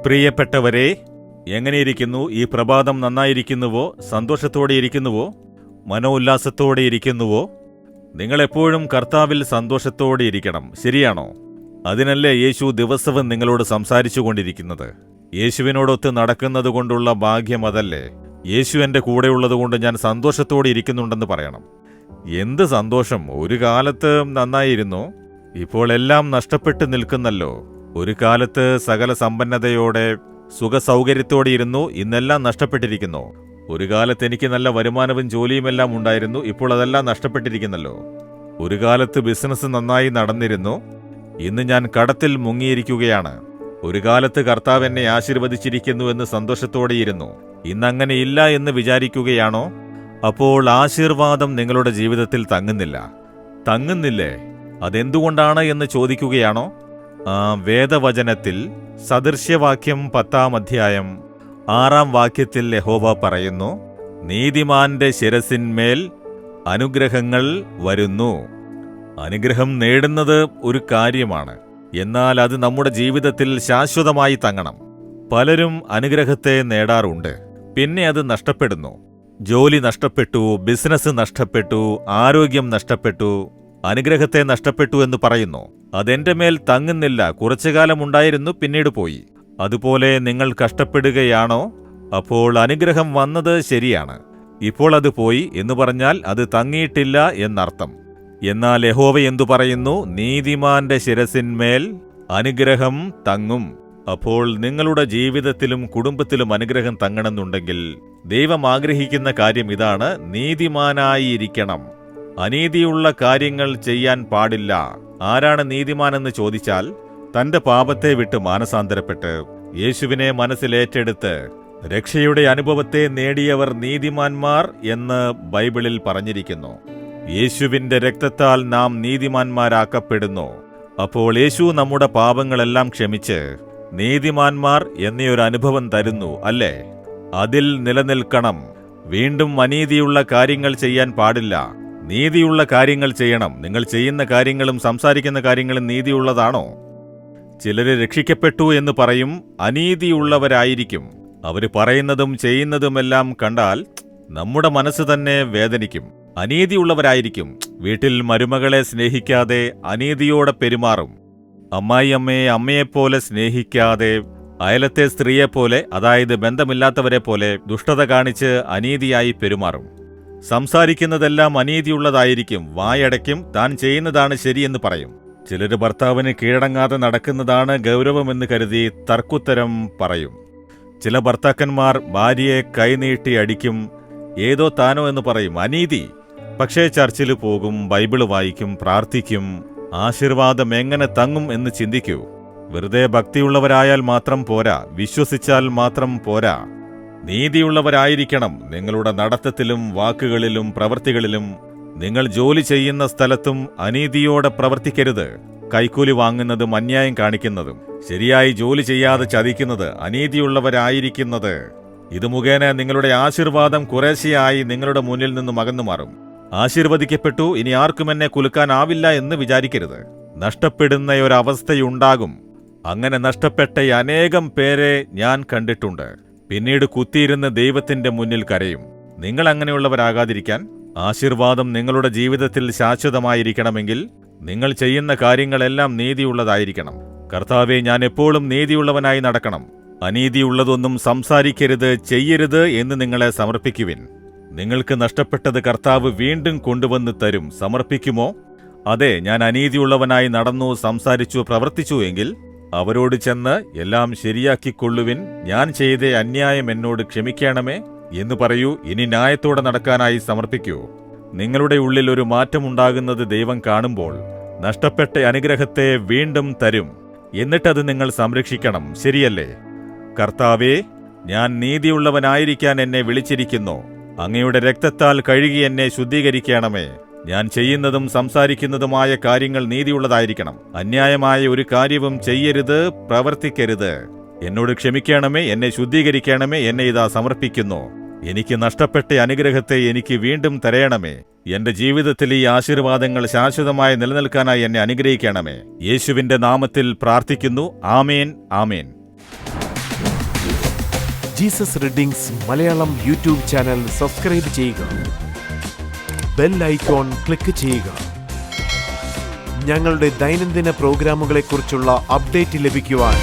പ്രിയപ്പെട്ടവരെ, എങ്ങനെയിരിക്കുന്നു? ഈ പ്രഭാതം നന്നായിരിക്കുന്നുവോ? സന്തോഷത്തോടെ ഇരിക്കുന്നുവോ? മനോല്ലാസത്തോടെ ഇരിക്കുന്നുവോ? നിങ്ങളെപ്പോഴും കർത്താവിൽ സന്തോഷത്തോടെ ഇരിക്കണം, ശരിയാണോ? അതിനല്ലേ യേശു ദിവസവും നിങ്ങളോട് സംസാരിച്ചു കൊണ്ടിരിക്കുന്നത്? യേശുവിനോടൊത്ത് നടക്കുന്നത് കൊണ്ടുള്ള ഭാഗ്യം അതല്ലേ? യേശു എൻ്റെ കൂടെയുള്ളതുകൊണ്ട് ഞാൻ സന്തോഷത്തോടെ ഇരിക്കുന്നുണ്ടെന്ന് പറയണം. എന്ത് സന്തോഷം! ഒരു കാലത്ത് നന്നായിരുന്നു, ഇപ്പോൾ എല്ലാം നഷ്ടപ്പെട്ട് നിൽക്കുന്നല്ലോ. ഒരു കാലത്ത് സകല സമ്പന്നതയോടെ സുഖസൗകര്യത്തോടെ ഇരുന്നു, ഇന്നെല്ലാം നഷ്ടപ്പെട്ടിരിക്കുന്നു. ഒരു കാലത്ത് എനിക്ക് നല്ല വരുമാനവും ജോലിയുമെല്ലാം ഉണ്ടായിരുന്നു, ഇപ്പോൾ അതെല്ലാം നഷ്ടപ്പെട്ടിരിക്കുന്നല്ലോ. ഒരു കാലത്ത് ബിസിനസ് നന്നായി നടന്നിരുന്നു, ഇന്ന് ഞാൻ കടത്തിൽ മുങ്ങിയിരിക്കുകയാണ്. ഒരു കാലത്ത് കർത്താവ് എന്നെ ആശീർവദിച്ചിരിക്കുന്നു എന്ന് സന്തോഷത്തോടെയിരുന്നു, ഇന്നങ്ങനെയില്ല എന്ന് വിചാരിക്കുകയാണോ? അപ്പോൾ ആശീർവാദം നിങ്ങളുടെ ജീവിതത്തിൽ തങ്ങുന്നില്ലേ? അതെന്തുകൊണ്ടാണ് എന്ന് ചോദിക്കുകയാണോ? വേദവചനത്തിൽ സദൃശ്യവാക്യം 10-ാം അധ്യായം 6-ാം വാക്യത്തിൽ യഹോവ പറയുന്നു, നീതിമാന്റെ ശിരസിന്മേൽ അനുഗ്രഹങ്ങൾ വരുന്നു. അനുഗ്രഹം നേടുന്നത് ഒരു കാര്യമാണ്, എന്നാൽ അത് നമ്മുടെ ജീവിതത്തിൽ ശാശ്വതമായി തങ്ങണം. പലരും അനുഗ്രഹത്തെ നേടാറുണ്ട്, പിന്നെ അത് നഷ്ടപ്പെടുന്നു. ജോലി നഷ്ടപ്പെട്ടു, ബിസിനസ് നഷ്ടപ്പെട്ടു, ആരോഗ്യം നഷ്ടപ്പെട്ടു, അനുഗ്രഹത്തെ നഷ്ടപ്പെട്ടു എന്ന് പറയുന്നു. അതെന്റെ മേൽ തങ്ങുന്നില്ല, കുറച്ചുകാലം ഉണ്ടായിരുന്നു, പിന്നീട് പോയി. അതുപോലെ നിങ്ങൾ കഷ്ടപ്പെടുകയാണോ? അപ്പോൾ അനുഗ്രഹം വന്നത് ശരിയാണ്, ഇപ്പോൾ അത് പോയി എന്ന് പറഞ്ഞാൽ അത് തങ്ങിയിട്ടില്ല എന്നർത്ഥം. എന്നാൽ യഹോവ എന്തു പറയുന്നു? നീതിമാന്റെ ശിരസിന്മേൽ അനുഗ്രഹം തങ്ങും. അപ്പോൾ നിങ്ങളുടെ ജീവിതത്തിലും കുടുംബത്തിലും അനുഗ്രഹം തങ്ങണമെന്നുണ്ടെങ്കിൽ ദൈവം ആഗ്രഹിക്കുന്ന കാര്യം ഇതാണ്: നീതിമാനായിരിക്കണം. അനീതിയുള്ള കാര്യങ്ങൾ ചെയ്യാൻ പാടില്ല. ആരാണ് നീതിമാനെന്ന് ചോദിച്ചാൽ, തന്റെ പാപത്തെ വിട്ട് മാനസാന്തരപ്പെട്ട് യേശുവിനെ മനസ്സിലേറ്റെടുത്ത് രക്ഷയുടെ അനുഭവത്തെ നേടിയവർ നീതിമാന്മാർ എന്ന് ബൈബിളിൽ പറഞ്ഞിരിക്കുന്നു. യേശുവിന്റെ രക്തത്താൽ നാം നീതിമാന്മാരാക്കപ്പെടുന്നു. അപ്പോൾ യേശു നമ്മുടെ പാപങ്ങളെല്ലാം ക്ഷമിച്ച് നീതിമാന്മാർ എന്നൊരു അനുഭവം തരുന്നു, അല്ലേ? അതിൽ നിലനിൽക്കണം. വീണ്ടും അനീതിയുള്ള കാര്യങ്ങൾ ചെയ്യാൻ പാടില്ല, നീതിയുള്ള കാര്യങ്ങൾ ചെയ്യണം. നിങ്ങൾ ചെയ്യുന്ന കാര്യങ്ങളും സംസാരിക്കുന്ന കാര്യങ്ങളും നീതിയുള്ളതാണോ? ചിലര് രക്ഷിക്കപ്പെട്ടു എന്ന് പറയും, അനീതിയുള്ളവരായിരിക്കും. അവര് പറയുന്നതും ചെയ്യുന്നതുമെല്ലാം കണ്ടാൽ നമ്മുടെ മനസ്സ് തന്നെ വേദനിക്കും. അനീതിയുള്ളവരായിരിക്കും. വീട്ടിൽ മരുമകളെ സ്നേഹിക്കാതെ അനീതിയോടെ പെരുമാറും. അമ്മായിയമ്മയെ അമ്മയെപ്പോലെ സ്നേഹിക്കാതെ അയലത്തെ സ്ത്രീയെപ്പോലെ, അതായത് ബന്ധമില്ലാത്തവരെ പോലെ ദുഷ്ടത കാണിച്ച് അനീതിയായി പെരുമാറും. സംസാരിക്കുന്നതെല്ലാം അനീതിയുള്ളതായിരിക്കും. വായടയ്ക്കും, താൻ ചെയ്യുന്നതാണ് ശരിയെന്ന് പറയും. ചിലര് ഭർത്താവിന് കീഴടങ്ങാതെ നടക്കുന്നതാണ് ഗൗരവമെന്ന് കരുതി തർക്കുത്തരം പറയും. ചില ഭർത്താക്കന്മാർ ഭാര്യയെ കൈനീട്ടി അടിക്കും, ഏതോ താനോ എന്ന് പറയും. അനീതി. പക്ഷേ ചർച്ചിൽ പോകും, ബൈബിള് വായിക്കും, പ്രാർത്ഥിക്കും. ആശീർവാദം എങ്ങനെ തങ്ങും എന്ന് ചിന്തിക്കൂ. വെറുതെ ഭക്തിയുള്ളവരായാൽ മാത്രം പോരാ, വിശ്വസിച്ചാൽ മാത്രം പോരാ. നീതിയുള്ളവരായിരിക്കണം നിങ്ങളുടെ നടത്തത്തിലും വാക്കുകളിലും പ്രവൃത്തികളിലും. നിങ്ങൾ ജോലി ചെയ്യുന്ന സ്ഥലത്തും അനീതിയോടെ പ്രവർത്തിക്കരുത്. കൈക്കൂലി വാങ്ങുന്നതും അന്യായം കാണിക്കുന്നതും, ശരിയായി ജോലി ചെയ്യാതെ ചതിക്കുന്നത്, അനീതിയുള്ളവരായിരിക്കുന്നത്. ഇത് മുഖേന നിങ്ങളുടെ ആശീർവാദം കുറേശ്ശെയായി നിങ്ങളുടെ മുന്നിൽ നിന്നും അകന്നു മാറും. ആശീർവദിക്കപ്പെട്ടു, ഇനി ആർക്കും എന്നെ കുലുക്കാനാവില്ല എന്ന് വിചാരിക്കരുത്. നഷ്ടപ്പെടുന്ന ഒരവസ്ഥയുണ്ടാകും. അങ്ങനെ നഷ്ടപ്പെട്ട അനേകം പേരെ ഞാൻ കണ്ടിട്ടുണ്ട്. പിന്നീട് കുത്തിയിരുന്ന് ദൈവത്തിന്റെ മുന്നിൽ കരയും. നിങ്ങൾ അങ്ങനെയുള്ളവരാകാതിരിക്കാൻ, ആശീർവാദം നിങ്ങളുടെ ജീവിതത്തിൽ ശാശ്വതമായിരിക്കണമെങ്കിൽ നിങ്ങൾ ചെയ്യുന്ന കാര്യങ്ങളെല്ലാം നീതിയുള്ളതായിരിക്കണം. കർത്താവേ, ഞാൻ എപ്പോഴും നീതിയുള്ളവനായി നടക്കണം. അനീതിയുള്ളതൊന്നും സംസാരിക്കരുത്, ചെയ്യരുത് എന്ന് നിങ്ങളെ സമർപ്പിക്കുവിൻ. നിങ്ങൾക്ക് നഷ്ടപ്പെട്ടത് കർത്താവ് വീണ്ടും കൊണ്ടുവന്ന് തരും. സമർപ്പിക്കുമോ? അതെ, ഞാൻ അനീതിയുള്ളവനായി നടന്നു, സംസാരിച്ചു, പ്രവർത്തിച്ചു എങ്കിൽ അവരോട് ചെന്ന് എല്ലാം ശരിയാക്കിക്കൊള്ളുവിൻ. ഞാൻ ചെയ്ത അന്യായം എന്നോട് ക്ഷമിക്കണമേ എന്ന് പറയൂ. ഇനി ന്യായത്തോടെ നടക്കാനായി സമർപ്പിക്കൂ. നിങ്ങളുടെ ഉള്ളിൽ ഒരു മാറ്റമുണ്ടാകുന്നത് ദൈവം കാണുമ്പോൾ നഷ്ടപ്പെട്ട അനുഗ്രഹത്തെ വീണ്ടും തരും. എന്നിട്ടത് നിങ്ങൾ സംരക്ഷിക്കണം, ശരിയല്ലേ? കർത്താവേ, ഞാൻ നീതിയുള്ളവനായിരിക്കാൻ എന്നെ വിളിച്ചിരിക്കുന്നു. അങ്ങയുടെ രക്തത്താൽ കഴുകി എന്നെ ശുദ്ധീകരിക്കണമേ. ഞാൻ ചെയ്യുന്നതും സംസാരിക്കുന്നതുമായ കാര്യങ്ങൾ നീതിയുള്ളതായിരിക്കണം. അന്യായമായ ഒരു കാര്യവും ചെയ്യരുത്, പ്രവർത്തിക്കരുത്. എന്നോട് ക്ഷമിക്കണമേ, എന്നെ ശുദ്ധീകരിക്കണമേ. എന്നെ ഇതാ സമർപ്പിക്കുന്നു. എനിക്ക് നഷ്ടപ്പെട്ട അനുഗ്രഹത്തെ എനിക്ക് വീണ്ടും തരയണമേ. എന്റെ ജീവിതത്തിൽ ഈ ആശീർവാദങ്ങൾ ശാശ്വതമായി നിലനിൽക്കാനായി എന്നെ അനുഗ്രഹിക്കണമേ. യേശുവിന്റെ നാമത്തിൽ പ്രാർത്ഥിക്കുന്നു. ആമേൻ, ആമേൻ. Jesus readings Malayalam YouTube channel subscribe ചെയ്യുക. ബെൽ ഐക്കോൺ ക്ലിക്ക് ചെയ്യുക. ഞങ്ങളുടെ ദൈനംദിന പ്രോഗ്രാമുകളെക്കുറിച്ചുള്ള അപ്ഡേറ്റ് ലഭിക്കുവാൻ